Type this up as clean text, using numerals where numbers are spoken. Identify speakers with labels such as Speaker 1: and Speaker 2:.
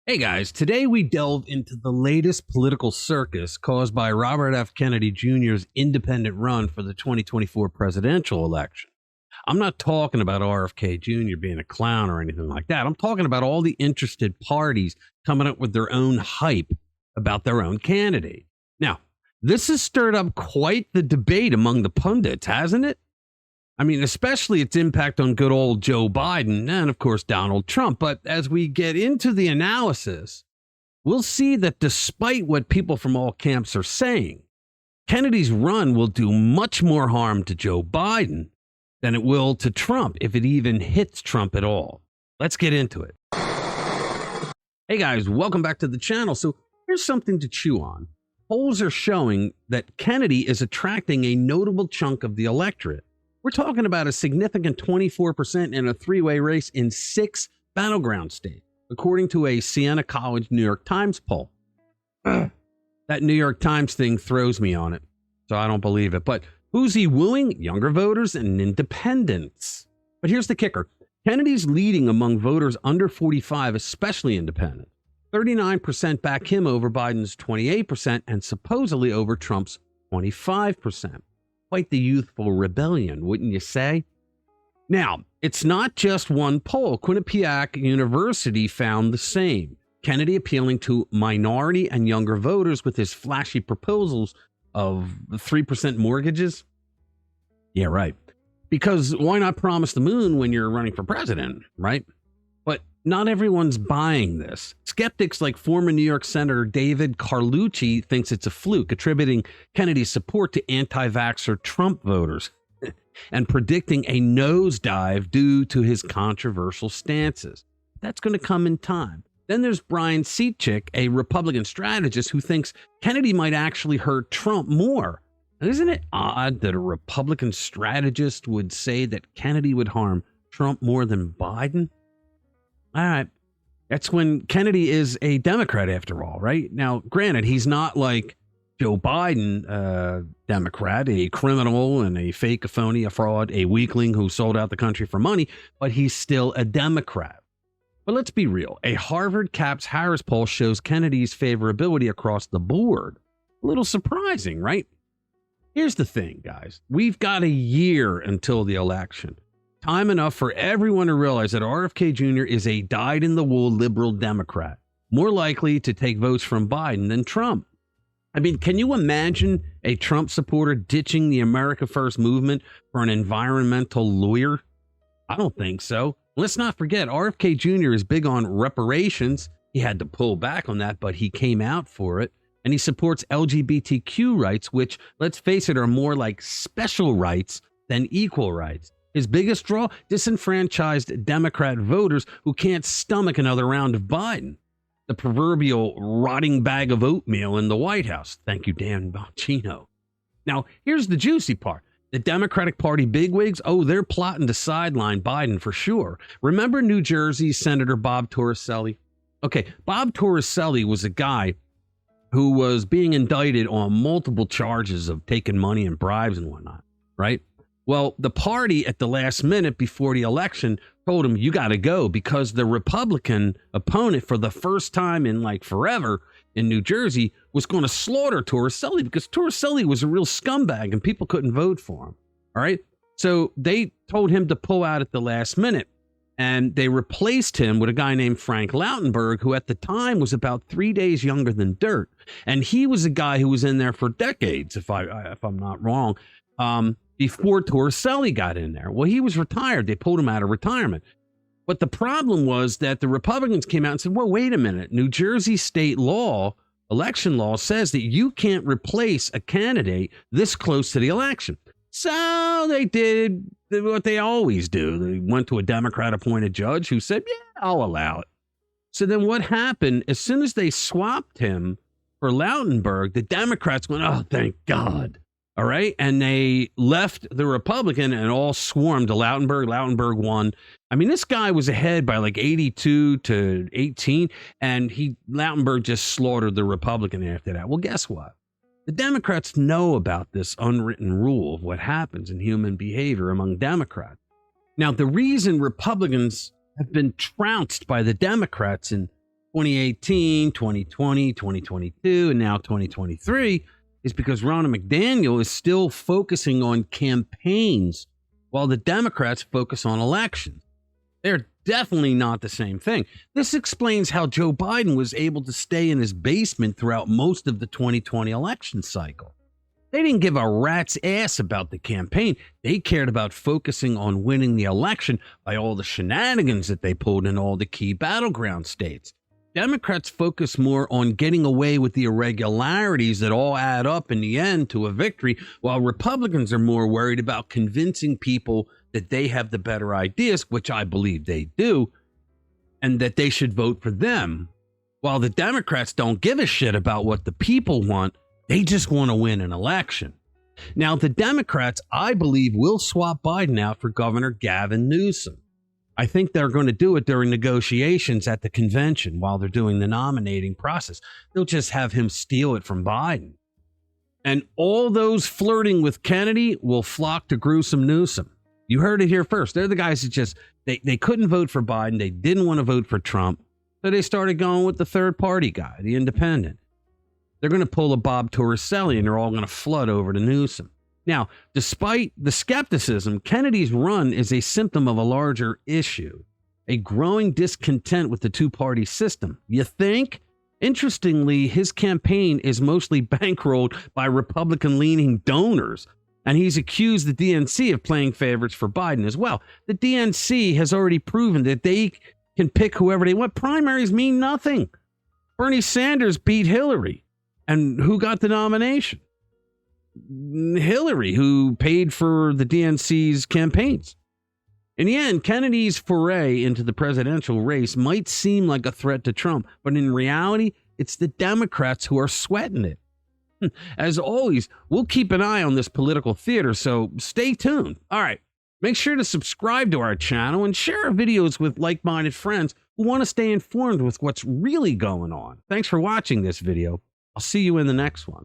Speaker 1: Hey guys, today we delve into the latest political circus caused by Robert F. Kennedy Jr.'s independent run for the 2024 presidential election. I'm not talking about RFK Jr. being a clown or anything like that. I'm talking about all the interested parties coming up with their own hype about their own candidate. Now, this has stirred up quite the debate among the pundits, hasn't it? I mean, especially its impact on good old Joe Biden and, of course, Donald Trump. But as we get into the analysis, we'll see that despite what people from all camps are saying, Kennedy's run will do much more harm to Joe Biden than it will to Trump, if it even hits Trump at all. Let's get into it. Hey, guys, welcome back to the channel. So here's something to chew on. Polls are showing that Kennedy is attracting a notable chunk of the electorate. We're talking about a significant 24% in a three-way race in 6 battleground states, according to a Siena College New York Times poll. That New York Times thing throws me on it, so I don't believe it. But who's he wooing? Younger voters and independents. But here's the kicker. Kennedy's leading among voters under 45, especially independent. 39% back him over Biden's 28% and supposedly over Trump's 25%. Quite the youthful rebellion, wouldn't you say? Now, it's not just one poll. Quinnipiac University found the same. Kennedy appealing to minority and younger voters with his flashy proposals of 3% mortgages. Yeah, right. Because why not promise the moon when you're running for president, right? But not everyone's buying this. Skeptics like former New York Senator David Carlucci thinks it's a fluke, attributing Kennedy's support to anti-vaxxer Trump voters and predicting a nosedive due to his controversial stances. That's going to come in time. Then there's Brian Seatchick, a Republican strategist who thinks Kennedy might actually hurt Trump more. Now, isn't it odd that a Republican strategist would say that Kennedy would harm Trump more than Biden? All right. That's when Kennedy is a Democrat, after all, right? Now, granted, he's not like Joe Biden, Democrat, a criminal and a fake, a phony, a fraud, a weakling who sold out the country for money, but he's still a Democrat. But let's be real. A Harvard Caps Harris poll shows Kennedy's favorability across the board. A little surprising, right? Here's the thing, guys. We've got a year until the election. Time enough for everyone to realize that RFK Jr. is a dyed-in-the-wool liberal Democrat, more likely to take votes from Biden than Trump. I mean, can you imagine a Trump supporter ditching the America First movement for an environmental lawyer? I don't think so. Let's not forget, RFK Jr. is big on reparations. He had to pull back on that, but he came out for it. And he supports LGBTQ rights, which, let's face it, are more like special rights than equal rights. His biggest draw, disenfranchised Democrat voters who can't stomach another round of Biden. The proverbial rotting bag of oatmeal in the White House. Thank you, Dan Bongino. Now, here's the juicy part. The Democratic Party bigwigs, they're plotting to sideline Biden for sure. Remember New Jersey Senator Bob Torricelli? Okay, Bob Torricelli was a guy who was being indicted on multiple charges of taking money and bribes and whatnot, right? Well, the party at the last minute before the election told him, you got to go, because the Republican opponent, for the first time in like forever in New Jersey, was going to slaughter Torricelli because Torricelli was a real scumbag and people couldn't vote for him. All right. So they told him to pull out at the last minute, and they replaced him with a guy named Frank Lautenberg, who at the time was about 3 days younger than dirt. And he was a guy who was in there for decades, if I'm not wrong. Before Torricelli got in there. Well, he was retired. They pulled him out of retirement. But the problem was that the Republicans came out and said, well, wait a minute. New Jersey state law, election law, says that you can't replace a candidate this close to the election. So they did what they always do. They went to a Democrat-appointed judge who said, yeah, I'll allow it. So then what happened, as soon as they swapped him for Lautenberg, the Democrats went, oh, thank God. All right. And they left the Republican and all swarmed to Lautenberg. Lautenberg won. I mean, this guy was ahead by like 82 to 18. And Lautenberg just slaughtered the Republican after that. Well, guess what? The Democrats know about this unwritten rule of what happens in human behavior among Democrats. Now, the reason Republicans have been trounced by the Democrats in 2018, 2020, 2022, and now 2023 is because Ronna McDaniel is still focusing on campaigns while the Democrats focus on elections. They're definitely not the same thing. This explains how Joe Biden was able to stay in his basement throughout most of the 2020 election cycle. They didn't give a rat's ass about the campaign. They cared about focusing on winning the election by all the shenanigans that they pulled in all the key battleground states. Democrats focus more on getting away with the irregularities that all add up in the end to a victory, while Republicans are more worried about convincing people that they have the better ideas, which I believe they do, and that they should vote for them. While the Democrats don't give a shit about what the people want, they just want to win an election. Now, the Democrats, I believe, will swap Biden out for Governor Gavin Newsom. I think they're going to do it during negotiations at the convention while they're doing the nominating process. They'll just have him steal it from Biden. And all those flirting with Kennedy will flock to gruesome Newsom. You heard it here first. They're the guys that just, they couldn't vote for Biden. They didn't want to vote for Trump. So they started going with the third party guy, the independent. They're going to pull a Bob Torricelli and they're all going to flood over to Newsom. Now, despite the skepticism, Kennedy's run is a symptom of a larger issue, a growing discontent with the two-party system. You think? Interestingly, his campaign is mostly bankrolled by Republican-leaning donors, and he's accused the DNC of playing favorites for Biden as well. The DNC has already proven that they can pick whoever they want. Primaries mean nothing. Bernie Sanders beat Hillary, and who got the nomination? Hillary, who paid for the DNC's campaigns. In the end, Kennedy's foray into the presidential race might seem like a threat to Trump, but in reality, it's the Democrats who are sweating it. As always, we'll keep an eye on this political theater, so stay tuned. All right, make sure to subscribe to our channel and share our videos with like-minded friends who want to stay informed with what's really going on. Thanks for watching this video. I'll see you in the next one.